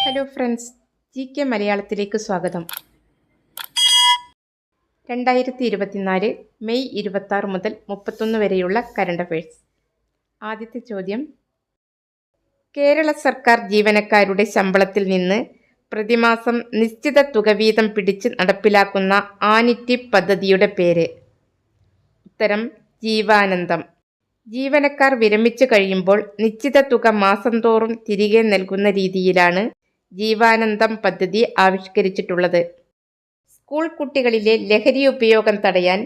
Hello friends, GK മലയാളത്തിലേക്ക് സ്വാഗതം. 2024 May 26 മുതൽ 31 വരെയുള്ള കറണ്ട് അഫയേഴ്സ്. ആദ്യത്തെ ചോദ്യം: കേരള സർക്കാർ ജീവനക്കാരുടെ ശമ്പളത്തിൽ നിന്ന് പ്രതിമാസം നിശ്ചിത തുക വീതം പിടിച്ച് നടപ്പിലാക്കുന്ന ആന്വിറ്റി പദ്ധതിയുടെ പേര്? ഉത്തരം: ജീവാനന്ദം. ജീവനക്കാർ വിരമിച്ചു കഴിയുമ്പോൾ നിശ്ചിത തുക മാസം തോറും തിരികെ നൽകുന്ന രീതിയിലാണ് ജീവാനന്ദം പദ്ധതി ആവിഷ്കരിച്ചിട്ടുള്ളത്. സ്കൂൾ കുട്ടികളിലെ ലഹരി ഉപയോഗം തടയാൻ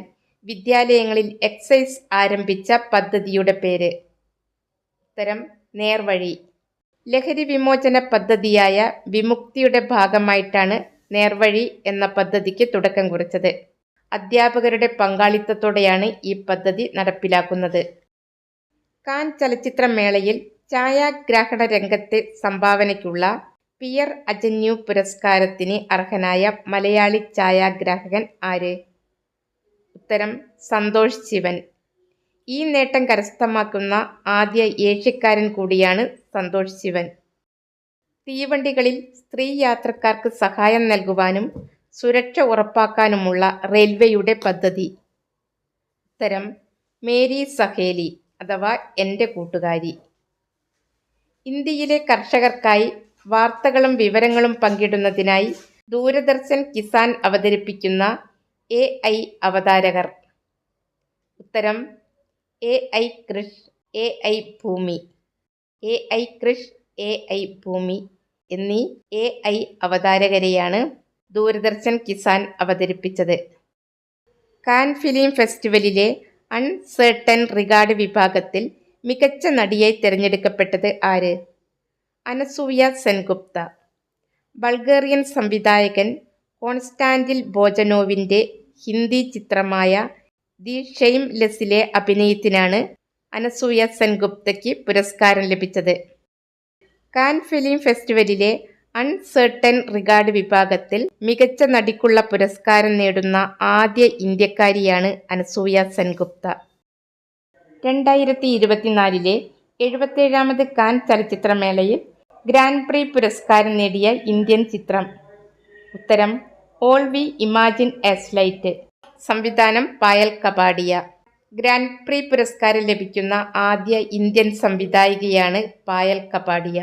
വിദ്യാലയങ്ങളിൽ എക്സൈസ് ആരംഭിച്ച പദ്ധതിയുടെ പേര്? ഉത്തരം: നേർവഴി. ലഹരി വിമോചന പദ്ധതിയായ വിമുക്തിയുടെ ഭാഗമായിട്ടാണ് നേർവഴി എന്ന പദ്ധതിക്ക് തുടക്കം കുറിച്ചത്. അധ്യാപകരുടെ പങ്കാളിത്തത്തോടെയാണ് ഈ പദ്ധതി നടപ്പിലാക്കുന്നത്. കാൻ ചലച്ചിത്രമേളയിൽ ഛായാഗ്രാഹണ രംഗത്തെ സംഭാവനയ്ക്കുള്ള പിയർ അജന്യൂ പുരസ്കാരത്തിന് അർഹനായ മലയാളി ഛായാഗ്രാഹകൻ ആര്? ഉത്തരം: സന്തോഷ് ശിവൻ. ഈ നേട്ടം കരസ്ഥമാക്കുന്ന ആദ്യ ഏഷ്യക്കാരൻ കൂടിയാണ് സന്തോഷ് ശിവൻ. തീവണ്ടികളിൽ സ്ത്രീ യാത്രക്കാർക്ക് സഹായം നൽകുവാനും സുരക്ഷ ഉറപ്പാക്കാനുമുള്ള റെയിൽവേയുടെ പദ്ധതി? ഉത്തരം: മേരി സഹേലി അഥവാ എൻ്റെ കൂട്ടുകാരി. ഇന്ത്യയിലെ കർഷകർക്കായി വാർത്തകളും വിവരങ്ങളും പങ്കിടുന്നതിനായി ദൂരദർശൻ കിസാൻ അവതരിപ്പിക്കുന്ന AI അവതാരകർ? ഉത്തരം: AI കൃഷ്, AI ഭൂമി. AI കൃഷ്, AI ഭൂമി എന്നീ AI അവതാരകരെയാണ് ദൂരദർശൻ കിസാൻ അവതരിപ്പിച്ചത്. കാൻ ഫിലിം ഫെസ്റ്റിവലിലെ അൺസേർട്ടൻ റിഗാർഡ് വിഭാഗത്തിൽ മികച്ച നടിയായി തിരഞ്ഞെടുക്കപ്പെട്ടത് ആര്? അനസൂയ സെൻഗുപ്ത. ബൾഗേറിയൻ സംവിധായകൻ കോൺസ്റ്റാന്റിൻ ബോജനോവിൻ്റെ ഹിന്ദി ചിത്രമായ ദി ഷെയിംലെസ്സിലെ അഭിനയത്തിനാണ് അനസൂയ സെൻഗുപ്തയ്ക്ക് പുരസ്കാരം ലഭിച്ചത്. കാൻ ഫിലിം ഫെസ്റ്റിവലിലെ അൺസേർട്ടൻ റിഗാർഡ് വിഭാഗത്തിൽ മികച്ച നടിക്കുള്ള പുരസ്കാരം നേടുന്ന ആദ്യ ഇന്ത്യക്കാരിയാണ് അനസൂയ സെൻഗുപ്ത. 2024 77ാമത് കാൻ ചലച്ചിത്രമേളയിൽ ഗ്രാൻഡ് പ്രീ പുരസ്കാരം നേടിയ ഇന്ത്യൻ ചിത്രം? ഉത്തരം: All We Imagine as Light. സംവിധാനം പായൽ കപാഡിയ. ഗ്രാൻഡ് പ്രീ പുരസ്കാരം ലഭിക്കുന്ന ആദ്യ ഇന്ത്യൻ സംവിധായികയാണ് പായൽ കപാഡിയ.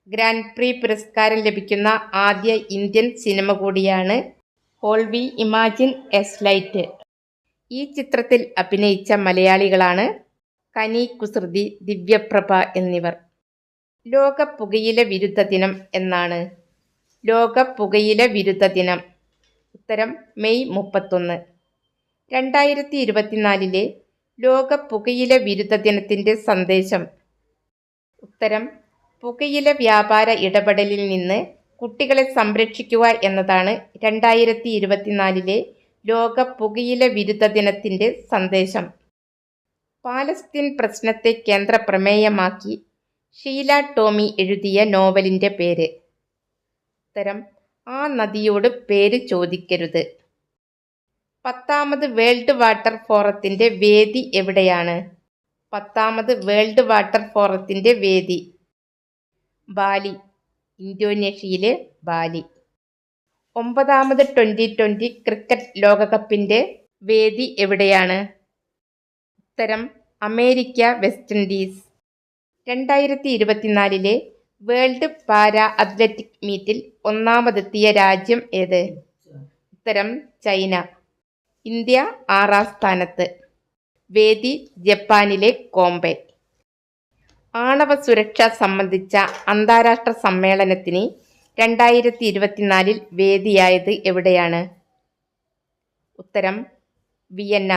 ഗ്രാൻഡ് പ്രീ പുരസ്കാരം ലഭിക്കുന്ന ആദ്യ ഇന്ത്യൻ സിനിമ കൂടിയാണ് all We Imagine as light. ഈ ചിത്രത്തിൽ അഭിനയിച്ച മലയാളികളാണ് കനി കുസൃതി, ദിവ്യപ്രഭ എന്നിവർ. ലോക പുകയില വിരുദ്ധ ദിനം എന്നാണ്? ലോക പുകയില വിരുദ്ധ ദിനം? ഉത്തരം: മെയ് 31. 2024 ലോക പുകയില വിരുദ്ധ ദിനത്തിൻ്റെ സന്ദേശം? ഉത്തരം: പുകയില വ്യാപാര ഇടപെടലിൽ നിന്ന് കുട്ടികളെ സംരക്ഷിക്കുക എന്നതാണ് 2024 ലോക പുകയില വിരുദ്ധ ദിനത്തിൻ്റെ സന്ദേശം. പാലസ്തീൻ പ്രശ്നത്തെ കേന്ദ്ര പ്രമേയമാക്കി ഷീല ടോമി എഴുതിയ നോവലിൻ്റെ പേര്? ഉത്തരം: ആ നദിയോട് പേര് ചോദിക്കരുത്. 10ാമത് വേൾഡ് വാട്ടർ ഫോറത്തിൻ്റെ വേദി എവിടെയാണ്? 10ാമത് വേൾഡ് വാട്ടർ ഫോറത്തിൻ്റെ വേദി? ബാലി, ഇന്തോനേഷ്യയിലെ ബാലി. 9ാമത് T20 ക്രിക്കറ്റ് ലോകകപ്പിൻ്റെ വേദി എവിടെയാണ്? ഉത്തരം: America, west Indies. 2024 world para athletic മീറ്റിൽ ഒന്നാമതെത്തിയ രാജ്യം ഏത്? ഉത്തരം: ചൈന. ഇന്ത്യ 6ാം സ്ഥാനത്ത്. വേദി ജപ്പാനിലെ കോംബെ. ആണവ സുരക്ഷ സംബന്ധിച്ച അന്താരാഷ്ട്ര സമ്മേളനത്തിന് 2024 വേദിയായത് എവിടെയാണ്? ഉത്തരം: വിയന്ന.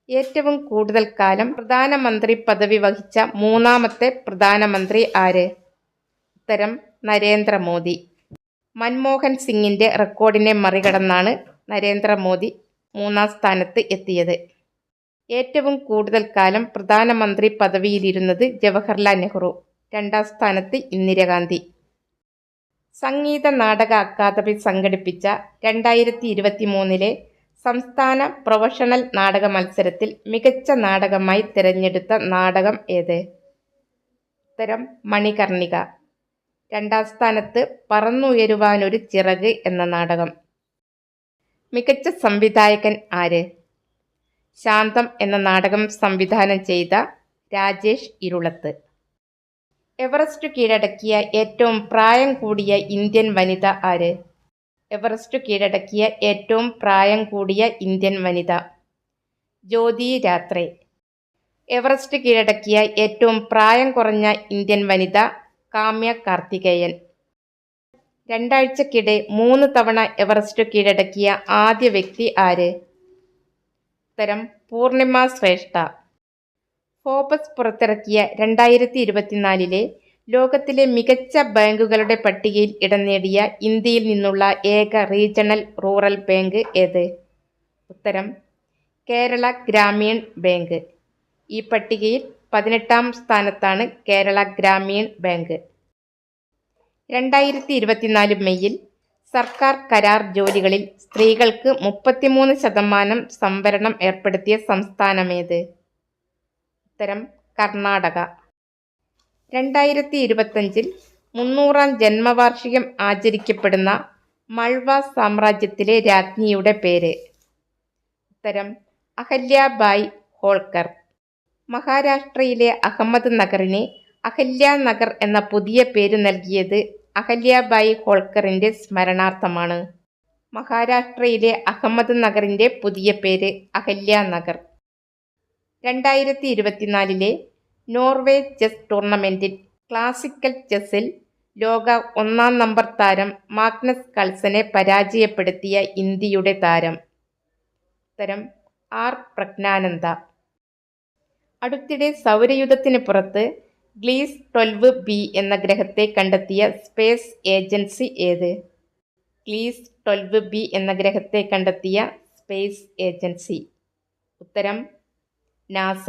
ഏറ്റവും കൂടുതൽ കാലം പ്രധാനമന്ത്രി പദവി വഹിച്ച മൂന്നാമത്തെ പ്രധാനമന്ത്രി ആര്? ഉത്തരം: നരേന്ദ്രമോദി. മൻമോഹൻ സിംഗിൻ്റെ റെക്കോർഡിനെ മറികടന്നാണ് നരേന്ദ്രമോദി 3ാം സ്ഥാനത്ത് എത്തിയത്. ഏറ്റവും കൂടുതൽ കാലം പ്രധാനമന്ത്രി പദവിയിലിരുന്നത് ജവഹർലാൽ നെഹ്റു. 2ാം സ്ഥാനത്ത് ഇന്ദിരാഗാന്ധി. സംഗീത നാടക അക്കാദമി സംഘടിപ്പിച്ച 2023 സംസ്ഥാന പ്രൊഫഷണൽ നാടക മത്സരത്തിൽ മികച്ച നാടകമായി തിരഞ്ഞെടുത്ത നാടകം ഏത്? ഉത്തരം: മണികർണിക. രണ്ടാം സ്ഥാനത്ത് പറന്നുയരുവാനൊരു ചിറക് എന്ന നാടകം. മികച്ച സംവിധായകൻ ആര്? ശാന്തം എന്ന നാടകം സംവിധാനം ചെയ്ത രാജേഷ് ഇരുളത്ത്. എവറസ്റ്റ് കീഴടക്കിയ ഏറ്റവും പ്രായം കൂടിയ ഇന്ത്യൻ വനിത ആര്? എവറസ്റ്റ് കീഴടക്കിയ ഏറ്റവും പ്രായം കൂടിയ ഇന്ത്യൻ വനിത ജ്യോതി രാത്രെ. എവറസ്റ്റ് കീഴടക്കിയ ഏറ്റവും പ്രായം കുറഞ്ഞ ഇന്ത്യൻ വനിത കാമ്യ കാർത്തികേയൻ. രണ്ടാഴ്ചക്കിടെ 3 തവണ എവറസ്റ്റ് കീഴടക്കിയ ആദ്യ വ്യക്തി ആര്? ഉത്തരം പൂർണിമ ശ്രേഷ്ഠ. ഫോബസ് പുറത്തിറക്കിയ 2024 ലോകത്തിലെ മികച്ച ബാങ്കുകളുടെ പട്ടികയിൽ ഇടം നേടിയ ഇന്ത്യയിൽ നിന്നുള്ള ഏക റീജിയണൽ റൂറൽ ബാങ്ക് ഏത്? ഉത്തരം കേരള ഗ്രാമീൺ ബാങ്ക്. ഈ പട്ടികയിൽ 18ാം സ്ഥാനത്താണ് കേരള ഗ്രാമീൺ ബാങ്ക്. 2024 മെയ്യിൽ സർക്കാർ കരാർ ജോലികളിൽ സ്ത്രീകൾക്ക് 33% സംവരണം ഏർപ്പെടുത്തിയ സംസ്ഥാനമേത്? ഉത്തരം കർണാടക. 2025 300ാം ജന്മവാർഷികം ആചരിക്കപ്പെടുന്ന മൾവ സാമ്രാജ്യത്തിലെ രാജ്ഞിയുടെ പേര്? ഉത്തരം അഹല്യാബായ് ഹോൾക്കർ. മഹാരാഷ്ട്രയിലെ അഹമ്മദ് നഗറിന് അഹല്യാനഗർ എന്ന പുതിയ പേര് നൽകിയത് അഹല്യാബായ് ഹോൾക്കറിന്റെ സ്മരണാർത്ഥമാണ്. മഹാരാഷ്ട്രയിലെ അഹമ്മദ് നഗറിന്റെ പുതിയ പേര് അഹല്യാനഗർ. 2024 നോർവേ ചെസ് ടൂർണമെന്റിൽ ക്ലാസിക്കൽ ചെസ്സിൽ ലോക 1-ാം നമ്പർ താരം മാഗ്നസ് കൾസനെ പരാജയപ്പെടുത്തിയ ഇന്ത്യയുടെ താരം? ഉത്തരം ആർ പ്രജ്ഞാനന്ദ. അടുത്തിടെ സൗരയൂഥത്തിന് പുറത്ത് ഗ്ലീസ് 12b എന്ന ഗ്രഹത്തെ കണ്ടെത്തിയ സ്പേസ് ഏജൻസി ഏത്? ഗ്ലീസ് 12b എന്ന ഗ്രഹത്തെ കണ്ടെത്തിയ സ്പേസ് ഏജൻസി? ഉത്തരം നാസ.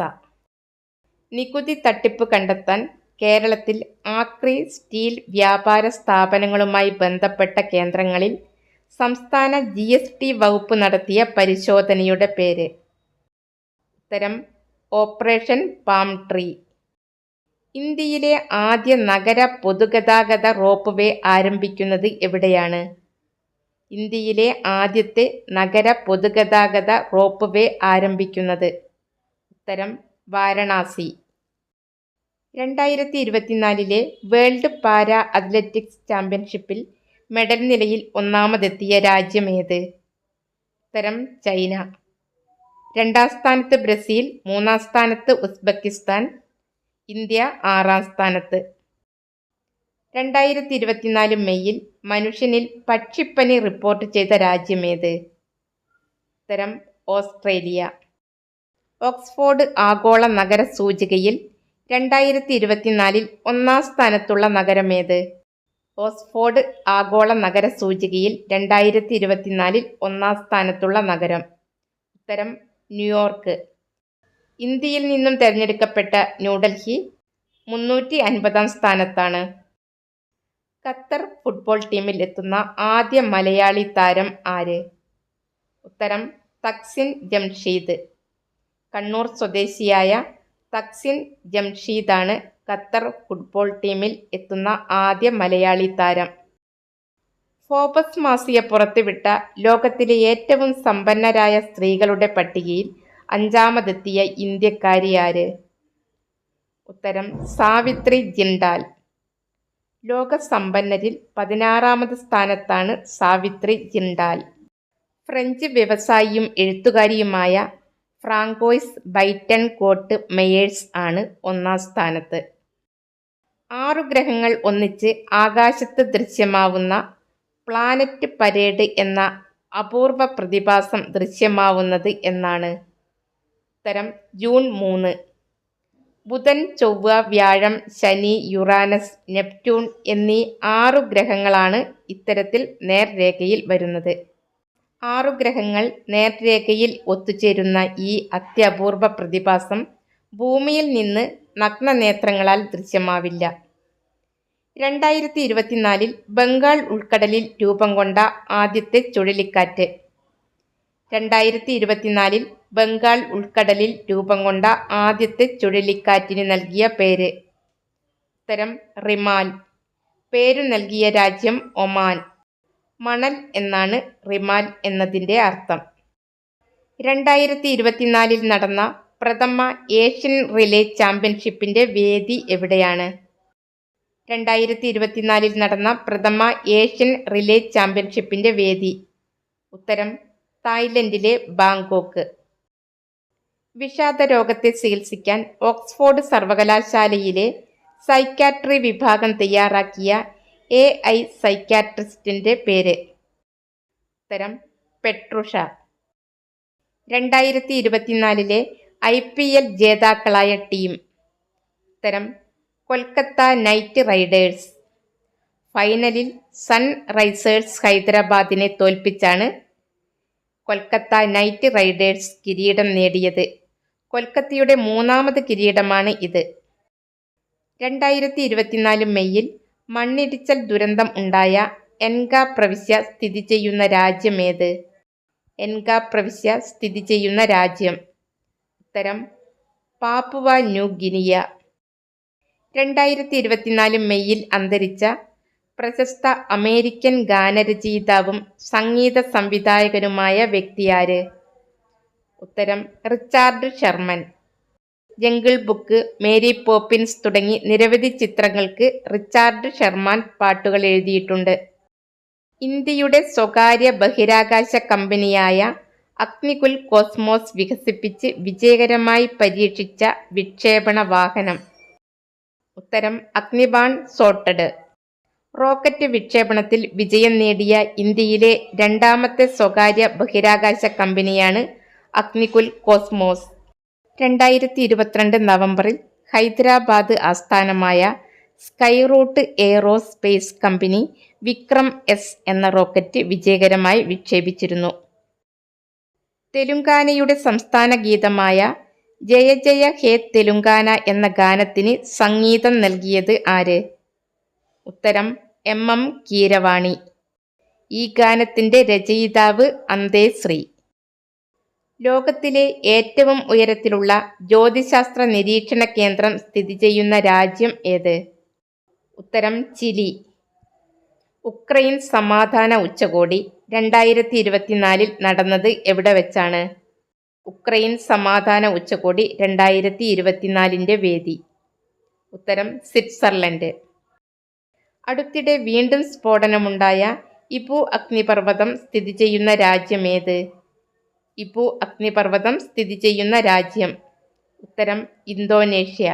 നികുതി തട്ടിപ്പ് കണ്ടെത്താൻ കേരളത്തിൽ ആക്രി സ്റ്റീൽ വ്യാപാര സ്ഥാപനങ്ങളുമായി ബന്ധപ്പെട്ട കേന്ദ്രങ്ങളിൽ സംസ്ഥാന GST വകുപ്പ് നടത്തിയ പരിശോധനയുടെ പേര്? ഉത്തരം ഓപ്പറേഷൻ പാം ട്രീ. ഇന്ത്യയിലെ ആദ്യ നഗര പൊതുഗതാഗത റോപ്പ് വേ ആരംഭിക്കുന്നത് എവിടെയാണ്? ഇന്ത്യയിലെ ആദ്യത്തെ നഗര പൊതുഗതാഗത റോപ്പ് വേ ആരംഭിക്കുന്നത്? ഉത്തരം വാരണാസി. 2024 വേൾഡ് പാരാ അത്ലറ്റിക്സ് ചാമ്പ്യൻഷിപ്പിൽ മെഡൽ നിലയിൽ ഒന്നാമതെത്തിയ രാജ്യമേത്? ഉത്തരം ചൈന. 2ാം സ്ഥാനത്ത് ബ്രസീൽ, 3ാം സ്ഥാനത്ത് ഉസ്ബെക്കിസ്ഥാൻ, ഇന്ത്യ 6ാം സ്ഥാനത്ത്. 2024 മെയ്യിൽ മനുഷ്യനിൽ പക്ഷിപ്പനി റിപ്പോർട്ട് ചെയ്ത രാജ്യമേത്? ഉത്തരം ഓസ്ട്രേലിയ. ഓക്സ്ഫോർഡ് ആഗോള നഗര സൂചികയിൽ 2024 1-ാം സ്ഥാനത്തുള്ള നഗരമേത്? ഓക്സ്ഫോർഡ് ആഗോള നഗര സൂചികയിൽ 2024 1-ാം സ്ഥാനത്തുള്ള നഗരം? ഉത്തരം ന്യൂയോർക്ക്. ഇന്ത്യയിൽ നിന്നും തെരഞ്ഞെടുക്കപ്പെട്ട ന്യൂഡൽഹി 350ാം സ്ഥാനത്താണ്. ഖത്തർ ഫുട്ബോൾ ടീമിൽ എത്തുന്ന ആദ്യ മലയാളി താരം ആര്? ഉത്തരം തക്സിൻ ജംഷീദ്. കണ്ണൂർ സ്വദേശിയായ തക്സിൻ ജംഷീദാണ് ഖത്തർ ഫുട്ബോൾ ടീമിൽ എത്തുന്ന ആദ്യ മലയാളി താരം. ഫോബസ് മാസിക പുറത്തുവിട്ട ലോകത്തിലെ ഏറ്റവും സമ്പന്നരായ സ്ത്രീകളുടെ പട്ടികയിൽ 5ാമതെത്തിയ ഇന്ത്യക്കാരി ആര്? ഉത്തരം സാവിത്രി ജിൻഡാൽ. ലോക സമ്പന്നരിൽ 16ാമത് സ്ഥാനത്താണ് സാവിത്രി ജിൻഡാൽ. ഫ്രഞ്ച് വ്യവസായിയും എഴുത്തുകാരിയുമായ ഫ്രാങ്കോയ്സ് ബൈറ്റൻകോട്ട് മെയേഴ്സ് ആണ് 1-ാം സ്ഥാനത്ത്. 6 ഗ്രഹങ്ങൾ ഒന്നിച്ച് ആകാശത്ത് ദൃശ്യമാവുന്ന പ്ലാനറ്റ് പരേഡ് എന്ന അപൂർവ പ്രതിഭാസം ദൃശ്യമാവുന്നത് എന്നാണ്? ഉത്തരം ജൂൺ 3. ബുധൻ, ചൊവ്വ, വ്യാഴം, ശനി, യുറാനസ്, നെപ്റ്റ്യൂൺ എന്നീ 6 ഗ്രഹങ്ങളാണ് ഇത്തരത്തിൽ നേർരേഖയിൽ വരുന്നത്. 6 ഗ്രഹങ്ങൾ നേർരേഖയിൽ ഒത്തുചേരുന്ന ഈ അത്യപൂർവ പ്രതിഭാസം ഭൂമിയിൽ നിന്ന് നഗ്നനേത്രങ്ങളാൽ ദൃശ്യമാവില്ല. 2024 ബംഗാൾ ഉൾക്കടലിൽ രൂപം കൊണ്ട ആദ്യത്തെ ചുഴലിക്കാറ്റ്? 2024 ബംഗാൾ ഉൾക്കടലിൽ രൂപം കൊണ്ട ആദ്യത്തെ ചുഴലിക്കാറ്റിന് നൽകിയ പേര്? ഉത്തരം റിമാൽ. പേരു നൽകിയ രാജ്യം ഒമാൻ. മണൽ എന്നാണ് റിമാൽ എന്നതിൻ്റെ അർത്ഥം. 2024 നടന്ന പ്രഥമ ഏഷ്യൻ റിലേ ചാമ്പ്യൻഷിപ്പിൻ്റെ വേദി എവിടെയാണ്? 2024 നടന്ന പ്രഥമ ഏഷ്യൻ റിലേ ചാമ്പ്യൻഷിപ്പിൻ്റെ വേദി. ഉത്തരം തായ്ലൻഡിലെ ബാങ്കോക്ക്. വിഷാദ രോഗത്തെ ചികിത്സിക്കാൻ ഓക്സ്ഫോർഡ് സർവകലാശാലയിലെ സൈക്യാട്രി വിഭാഗം തയ്യാറാക്കിയ AI സൈക്യാട്രിസ്റ്റിൻ്റെ പേര്. ഉത്തരം പെട്രുഷ. 2024 IPL ജേതാക്കളായ ടീം. ഉത്തരം കൊൽക്കത്ത നൈറ്റ് റൈഡേഴ്സ്. ഫൈനലിൽ സൺറൈസേഴ്സ് ഹൈദരാബാദിനെ തോൽപ്പിച്ചാണ് കൊൽക്കത്ത നൈറ്റ് റൈഡേഴ്സ് കിരീടം നേടിയത്. കൊൽക്കത്തയുടെ 3ാമത് കിരീടമാണ് ഇത്. 2024 മെയ്യിൽ മണ്ണിടിച്ചൽ ദുരന്തം ഉണ്ടായ എൻഗ പ്രവിശ്യ സ്ഥിതി ചെയ്യുന്ന രാജ്യമേത്? എൻഗ പ്രവിശ്യ സ്ഥിതി ചെയ്യുന്ന രാജ്യം. ഉത്തരം പാപ്പുവ ന്യൂ ഗിനിയ. 2024 മെയ്യിൽ അന്തരിച്ച പ്രശസ്ത അമേരിക്കൻ ഗാനരചയിതാവും സംഗീത സംവിധായകനുമായ വ്യക്തിയാര്? ഉത്തരം Richard Sherman. Jungle book, Mary Poppins തുടങ്ങി നിരവധി ചിത്രങ്ങൾക്ക് റിച്ചാർഡ് ഷെർമാൻ പാട്ടുകൾ എഴുതിയിട്ടുണ്ട്. ഇന്ത്യയുടെ സ്വകാര്യ ബഹിരാകാശ കമ്പനിയായ അഗ്നികുൽ കോസ്മോസ് വികസിപ്പിച്ച് വിജയകരമായി പരീക്ഷിച്ച വിക്ഷേപണ വാഹനം. ഉത്തരം അഗ്നിബാൺ സോട്ടഡ്. റോക്കറ്റ് വിക്ഷേപണത്തിൽ വിജയം നേടിയ ഇന്ത്യയിലെ 2ാമത്തെ സ്വകാര്യ ബഹിരാകാശ കമ്പനിയാണ് അഗ്നികുൽ കോസ്മോസ്. 2022 നവംബറിൽ ഹൈദരാബാദ് ആസ്ഥാനമായ Skyroot aerospace company Vikram S എന്ന റോക്കറ്റ് വിജയകരമായി വിക്ഷേപിച്ചിരുന്നു. തെലുങ്കാനയുടെ സംസ്ഥാന ഗീതമായ ജയ ജയ ഹേ തെലുങ്കാന എന്ന ഗാനത്തിന് സംഗീതം നൽകിയത് ആര്? ഉത്തരം MM കീരവാണി. ഈ ഗാനത്തിൻ്റെ രചയിതാവ് അന്തേശ്രീ. ലോകത്തിലെ ഏറ്റവും ഉയരത്തിലുള്ള ജ്യോതിശാസ്ത്ര നിരീക്ഷണ കേന്ദ്രം സ്ഥിതി ചെയ്യുന്ന രാജ്യം ഏത്? ഉത്തരം ചിലി. ഉക്രൈൻ സമാധാന ഉച്ചകോടി 2024 നടന്നത് എവിടെ വെച്ചാണ്? ഉക്രൈൻ സമാധാന ഉച്ചകോടി 2024 വേദി. ഉത്തരം സ്വിറ്റ്സർലൻഡ്. അടുത്തിടെ വീണ്ടും സ്ഫോടനമുണ്ടായ ഇബു അഗ്നിപർവ്വതം സ്ഥിതി ചെയ്യുന്ന രാജ്യമേത്? ഇബു അഗ്നിപർവ്വതം സ്ഥിതി ചെയ്യുന്ന രാജ്യം. ഉത്തരം ഇന്തോനേഷ്യ.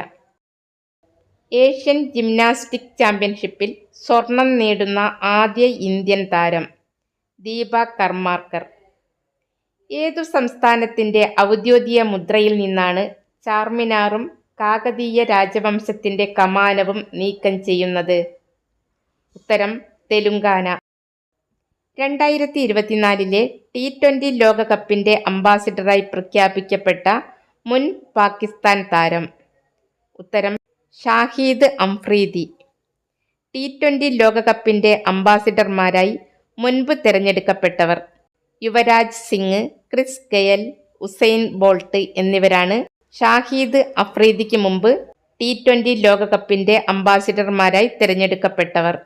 ഏഷ്യൻ ജിംനാസ്റ്റിക് ചാമ്പ്യൻഷിപ്പിൽ സ്വർണം നേടുന്ന ആദ്യ ഇന്ത്യൻ താരം ദീപ കർമാർക്കർ. ഏതു സംസ്ഥാനത്തിൻ്റെ ഔദ്യോഗിക മുദ്രയിൽ നിന്നാണ് ചാർമിനാറും കാകതീയ രാജവംശത്തിൻ്റെ കമാനവും നീക്കം ചെയ്യുന്നത്? ഉത്തരം തെലുങ്കാന. 2024 T20 ലോകകപ്പിൻ്റെ അംബാസിഡറായി പ്രഖ്യാപിക്കപ്പെട്ട മുൻ പാകിസ്ഥാൻ താരം. ഉത്തരം ഷാഹിദ് അംഫ്രീദി. T20 ലോകകപ്പിൻ്റെ അംബാസിഡർമാരായി മുൻപ് തിരഞ്ഞെടുക്കപ്പെട്ടവർ Yuvraj Singh, Chris Gayle, Usain Bolt എന്നിവരാണ്. ഷാഹിദ് അഫ്രീദിക്ക് മുമ്പ് T20 ലോകകപ്പിൻ്റെ അംബാസിഡർമാരായി തിരഞ്ഞെടുക്കപ്പെട്ടവർ.